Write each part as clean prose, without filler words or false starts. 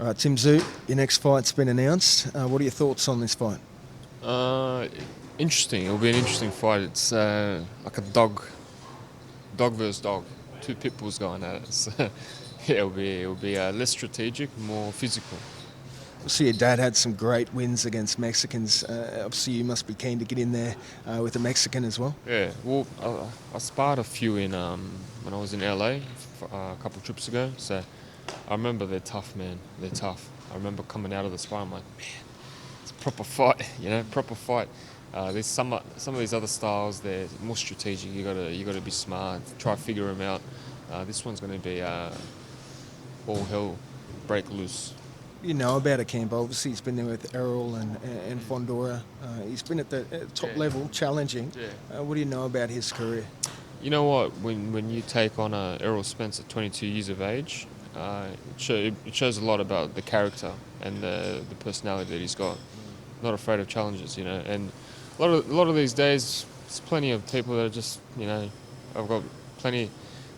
All right, Tszyu, your next fight's been announced. What are your thoughts on this fight? Interesting. It'll be an interesting fight. It's like a dog versus dog. Two pit bulls going at it. So, yeah, it'll be less strategic, more physical. Obviously, your dad had some great wins against Mexicans. Obviously, you must be keen to get in there with a Mexican as well. Yeah. Well, I sparred a few in when I was in LA a couple of trips ago. So I remember they're tough, man. They're tough. I remember coming out of the spar. I'm like, man, it's a proper fight. Proper fight. There's some of these other styles. They're more strategic. You gotta be smart. Try to figure them out. This one's gonna be all hell break loose. You know about Akamba. Obviously, he's been there with Errol and Fondora. He's been at the top level, challenging. Yeah. What do you know about his career? You know what? When you take on Errol Spence at 22 years of age, it shows a lot about the character and the personality that he's got. Not afraid of challenges, And a lot of these days, there's plenty of people that are just, I've got plenty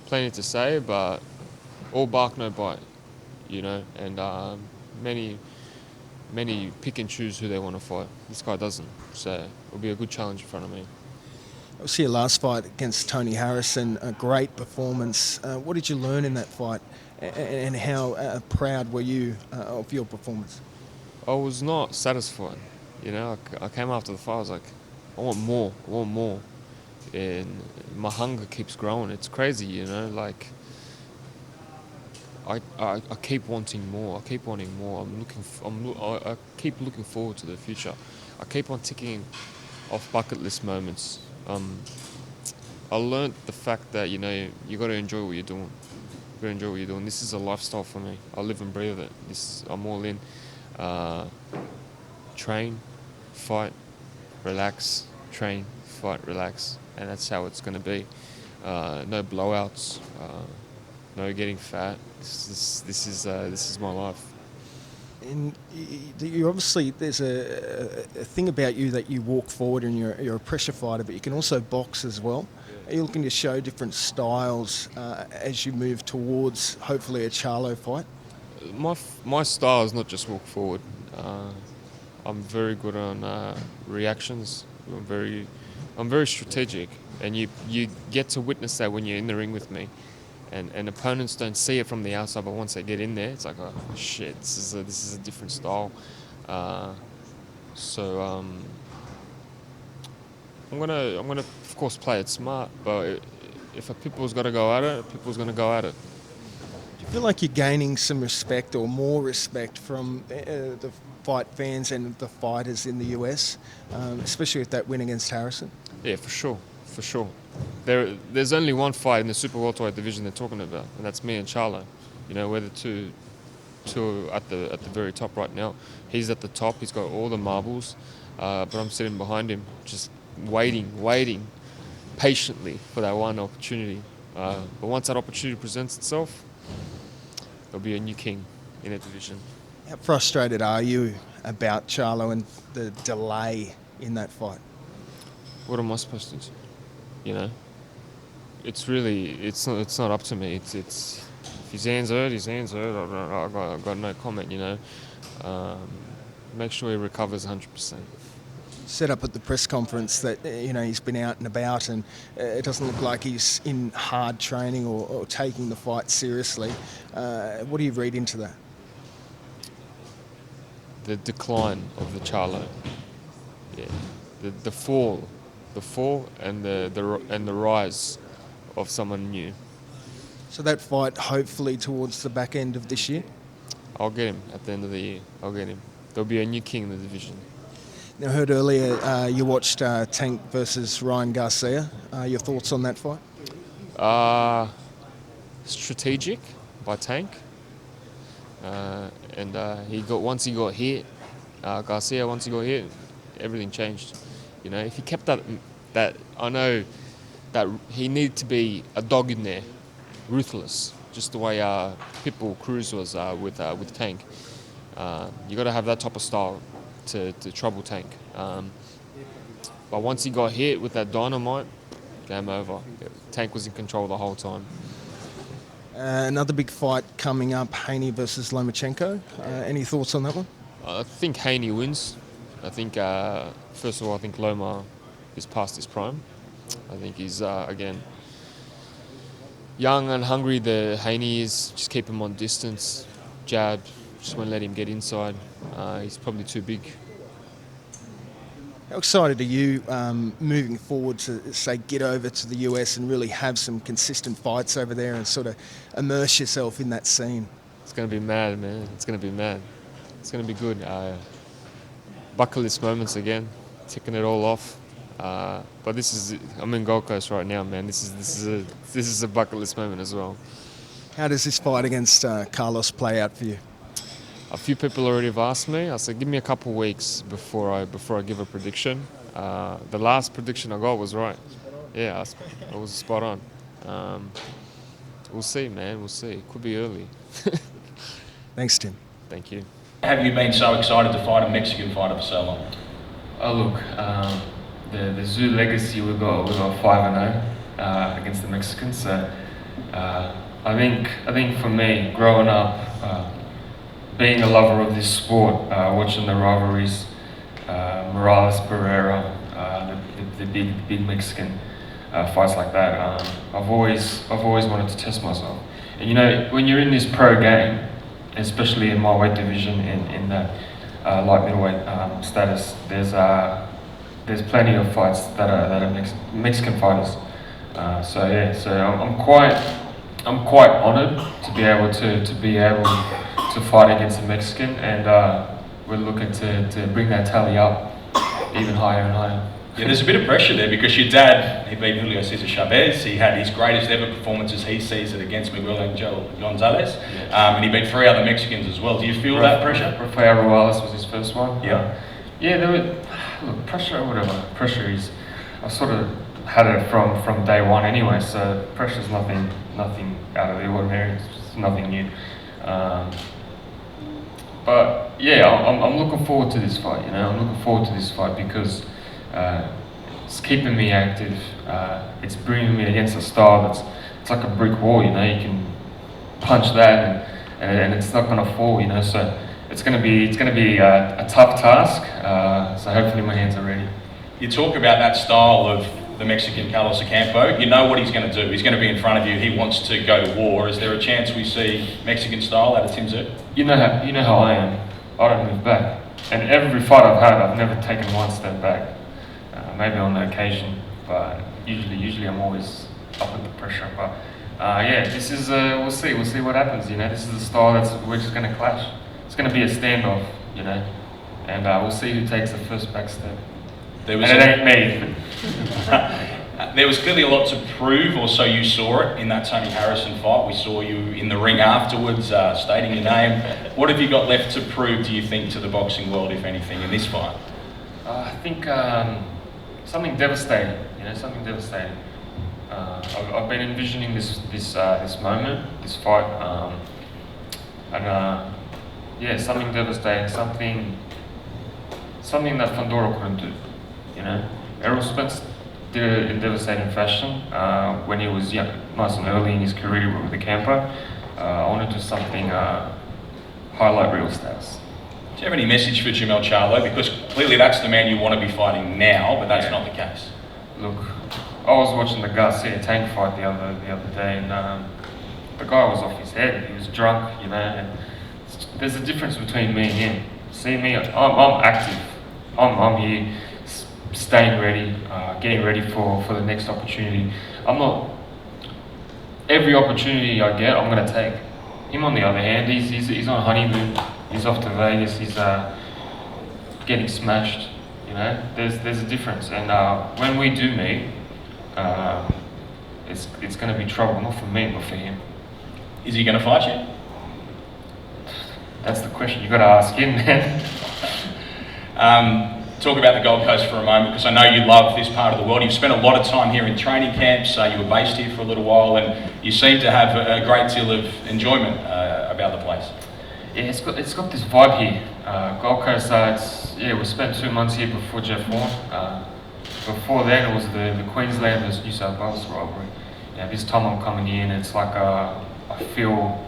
to say, but all bark no bite, And many pick and choose who they want to fight. This guy doesn't, so it'll be a good challenge in front of me. Obviously, your last fight against Tony Harrison, a great performance. What did you learn in that fight, and how proud were you of your performance? I was not satisfied. I came after the fight. I was like, I want more, and my hunger keeps growing. It's crazy, Like I keep wanting more. I keep wanting more. I keep looking forward to the future. I keep on ticking off bucket list moments. I learned the fact that you got to enjoy what you're doing. You got to enjoy what you're doing. This is a lifestyle for me. I live and breathe it. I'm all in. Train, fight, relax. Train, fight, relax, and that's how it's going to be. No blowouts. No getting fat. This is my life. And you obviously, there's a thing about you that you walk forward and you're a pressure fighter, but you can also box as well. Yeah. Are you looking to show different styles as you move towards hopefully a Charlo fight? My style is not just walk forward. I'm very good on reactions. I'm very strategic, and you get to witness that when you're in the ring with me. And opponents don't see it from the outside, but once they get in there, it's like, oh shit, this is a different style. So I'm gonna of course play it smart, but if a pitbull's got to go at it, a pitbull's gonna go at it. Do you feel like you're gaining some respect or more respect from the fight fans and the fighters in the US, especially with that win against Harrison? Yeah, for sure. There's only one fight in the super welterweight division they're talking about, and that's me and Charlo. We're the two at the very top right now. He's at the top. He's got all the marbles, but I'm sitting behind him, just waiting patiently for that one opportunity. But once that opportunity presents itself, there'll be a new king in that division. How frustrated are you about Charlo and the delay in that fight? What am I supposed to do? It's not up to me. It's if his hands hurt, his hands hurt. I've got no comment. Make sure he recovers 100%. Set up at the press conference that he's been out and about, and it doesn't look like he's in hard training or taking the fight seriously. What do you read into that? The decline of the Charlo. Yeah, the fall and the rise of someone new. So that fight, hopefully towards the back end of this year? I'll get him at the end of the year. I'll get him. There'll be a new king in the division. Now, I heard earlier you watched Tank versus Ryan Garcia. Your thoughts on that fight? Strategic by Tank. Once he got hit, Garcia, once he got hit, everything changed. If he kept that I know that he needed to be a dog in there, ruthless, just the way Pitbull Cruz was with Tank. You got to have that type of style to trouble Tank. But once he got hit with that dynamite, game over. Tank was in control the whole time. Another big fight coming up, Haney versus Lomachenko. Any thoughts on that one? I think Haney wins. I think, first of all, I think Loma is past his prime. I think he's, again, young and hungry. The Haney is, just keep him on distance, jab, just won't let him get inside. He's probably too big. How excited are you moving forward to, say, get over to the US and really have some consistent fights over there and sort of immerse yourself in that scene? It's going to be mad, man. It's going to be mad. It's going to be good. Bucket list moments again, ticking it all off. But I'm in Gold Coast right now, man. This is a bucket list moment as well. How does this fight against Carlos play out for you? A few people already have asked me. I said, give me a couple of weeks before I give a prediction. The last prediction I got was right. Yeah, I was spot on. We'll see, man. We'll see. It could be early. Thanks, Tim. Thank you. Have you been so excited to fight a Mexican fighter for so long? Oh look, the Tszyu legacy we got 5-0 against the Mexicans. So I think for me, growing up, being a lover of this sport, watching the rivalries, Morales, Pereira, the big Mexican fights like that, I've always wanted to test myself. And you know, when you're in this pro game, especially in my weight division, in the light middleweight status, there's plenty of fights that are Mexican fighters. So I'm quite honoured to be able to fight against a Mexican, and we're looking to bring that tally up even higher and higher. Yeah, there's a bit of pressure there because your dad, he beat Julio Cesar Chavez. He had his greatest ever performances, he sees it, against Miguel Angel Gonzalez. And he beat 3 other Mexicans as well. Do you feel that pressure? Rafael Ruales was his first one. Yeah. Look, pressure or whatever. Pressure is, I sort of had it from day one anyway, so pressure's nothing out of the ordinary, it's nothing new. But yeah, I'm looking forward to this fight, you know. I'm looking forward to this fight because it's keeping me active. It's bringing me against a style it's like a brick wall, you know. You can punch that and it's not going to fall, you know. So it's going to be a tough task. So hopefully my hands are ready. You talk about that style of the Mexican Carlos Ocampo. You know what he's going to do. He's going to be in front of you. He wants to go to war. Is there a chance we see Mexican style out of Tszyu? You know how I am. I don't move back. And every fight I've had, I've never taken one step back. Maybe on the occasion, but usually I'm always up with the pressure. But yeah, this is we'll see what happens. You know, this is the style we're just going to clash. It's going to be a standoff, you know, and we'll see who takes the first back step. And it ain't me. There was clearly a lot to prove, or so you saw it, in that Tony Harrison fight. We saw you in the ring afterwards, stating your name. What have you got left to prove, do you think, to the boxing world, if anything, in this fight? I think something devastating. You know, something devastating. I've been envisioning this moment, this fight, yeah, something devastating, something that Fundora couldn't do. You know, Errol Spence did it in devastating fashion when he was young, nice and early in his career with the camper. I want to do something highlight reel status. Do you have any message for Jermell Charlo? Because clearly that's the man you want to be fighting now, but that's not the case. Look, I was watching the Garcia Tank fight the other day, and the guy was off his head. He was drunk, you know. And there's a difference between me and him. See me, I'm active. I'm here, staying ready, getting ready for the next opportunity. I'm not. Every opportunity I get, I'm gonna take. Him on the other hand, he's on honeymoon. He's off to Vegas. He's getting smashed. You know, there's a difference. And when we do meet, it's going to be trouble, not for me, but for him. Is he going to fight you? That's the question you got to ask him, man. Talk about the Gold Coast for a moment, because I know you love this part of the world. You've spent a lot of time here in training camps. You were based here for a little while, and you seem to have a great deal of enjoyment about the place. Yeah, it's got this vibe here. Gold Coast, we spent 2 months here before Jeff Warren. Before then, it was the Queensland versus New South Wales rivalry. Yeah, this time I'm coming in, it's like I feel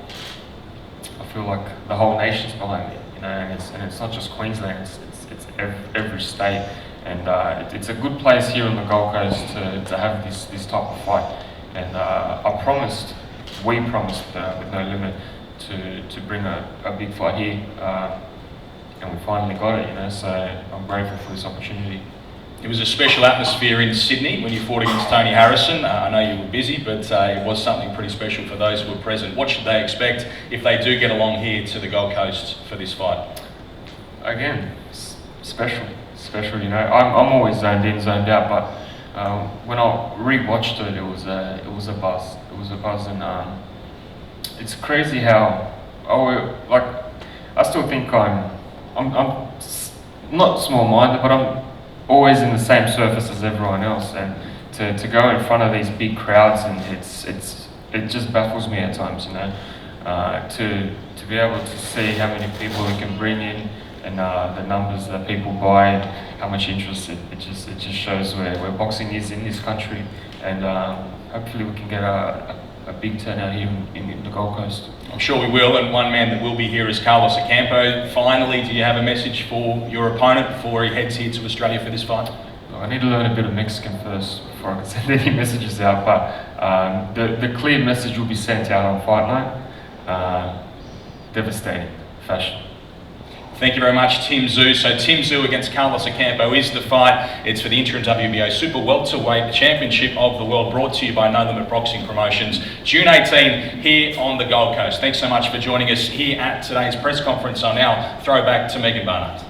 like the whole nation's behind me, you know, and it's not just Queensland, it's every state, and it's a good place here on the Gold Coast to have this type of fight, and we promised with No Limit to bring a big fight here, and we finally got it, you know, so I'm grateful for this opportunity. It was a special atmosphere in Sydney when you fought against Tony Harrison. I know you were busy, but it was something pretty special for those who were present. What should they expect if they do get along here to the Gold Coast for this fight? Again, special, you know. I'm always zoned in, zoned out, but when I re-watched it, it was a buzz. It was a buzz, and it's crazy how I still think I'm not small-minded, but I'm always in the same surface as everyone else, and to go in front of these big crowds, and it just baffles me at times, you know. To be able to see how many people we can bring in, and the numbers that people buy, and how much interest it just shows where boxing is in this country, and hopefully we can get a big turnout here in the Gold Coast. I'm sure we will, and one man that will be here is Carlos Ocampo. Finally, do you have a message for your opponent before he heads here to Australia for this fight? Well, I need to learn a bit of Mexican first before I can send any messages out, but the clear message will be sent out on fight night. Devastating fashion. Thank you very much, Tszyu. So Tszyu against Carlos Ocampo is the fight. It's for the interim WBO Super Welterweight Championship of the World, brought to you by No Limit Boxing Promotions. June 18 here on the Gold Coast. Thanks so much for joining us here at today's press conference. I'll now throw back to Megan Barnard.